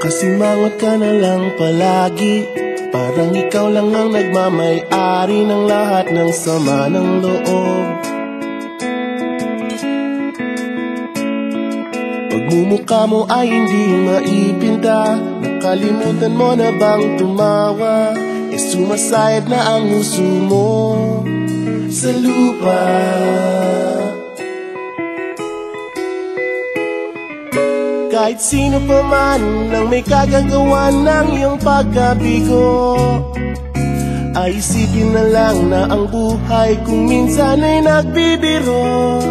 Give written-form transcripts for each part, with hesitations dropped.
Nakasimangot ka na lang palagi, parang ikaw lang ang nagmamay-ari ng lahat ng sama ng loob. Pagmumukha mo ay hindi maipinta, nakalimutan mo na bang tumawa? E sumasayad na ang uso mo sa lupa. Kahit sino pa man ang may kagagawa ng iyong pagkabigo, ay isipin na lang na ang buhay kung minsan ay nagbibiro.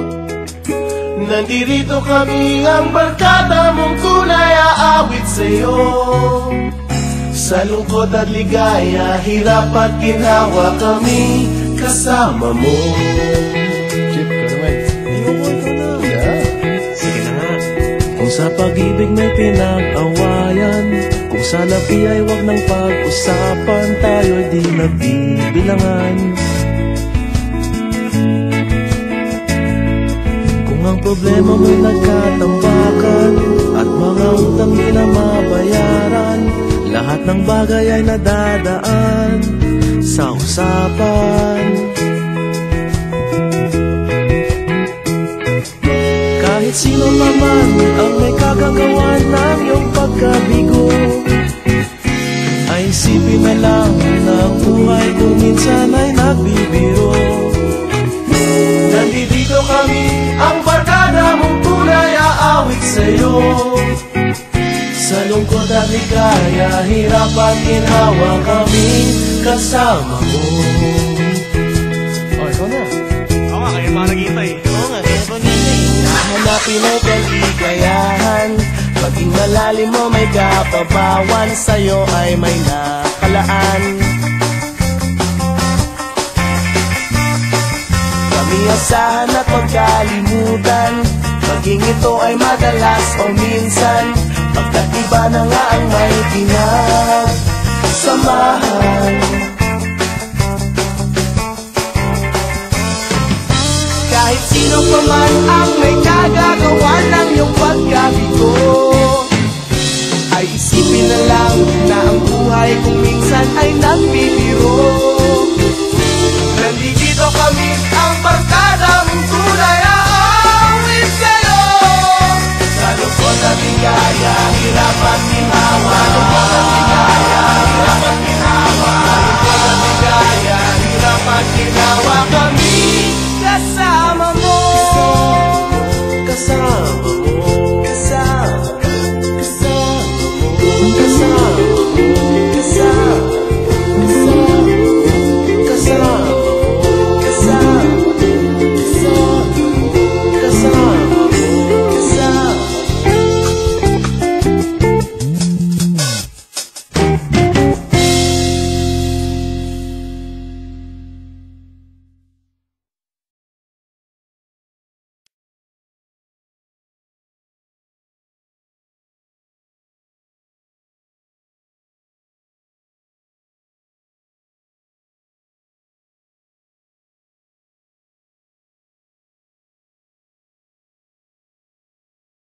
Nandirito kami ang barkada mong tunay aawit sa'yo. Sa lungkot at ligaya, hirap at ginhawa kami kasama mo. Chip, ka naman. Ayoko na. Sige na nga. Kung sa pag-ibig may pinag-awayan, kung sa labi ay wag nang pag-usapan, tayo'y di nagbibilangan. Kung ang problema mo'y nagkatambakan at mga utang di na mabayaran, lahat ng bagay ay nadadaan sa usapan. Kahit sino naman ang may kagagawa ng iyong pagkabigo, ay isipin na lang na ang buhay kung minsan ay nagbibiro. Nandito kami, ang barkada mong tunay aawit sa'yo. Sa lungkot at ligaya, hirap at ginhawa kami kasama mo. Oh, ikaw na. Oo nga, kaya pa naghihintay. Oo nga, kaya pa naghihintay. Hanapin ay kaligayahan, paging malalim mo may kapabawan, sa'yo ay may nakalaan. Kami asahan at magkalimutan, maging ito ay madalas o minsan, pagkat iba na nga ang may pinagsamahan. Kahit sino pa man ang may kagagawa ng iyong pagkabigo, ay isipin na lang na ang buhay kung minsan ay nagbibiro. Nandito kami, ang barkada mong tunay aawit sa'yo. Sa lungkot at ligaya, hirap at ginhawa. Sa lungkot at ligaya, hirap at ginhawa. Sa lungkot at ligaya, hirap at ginhawa kami kasama mo. Kasama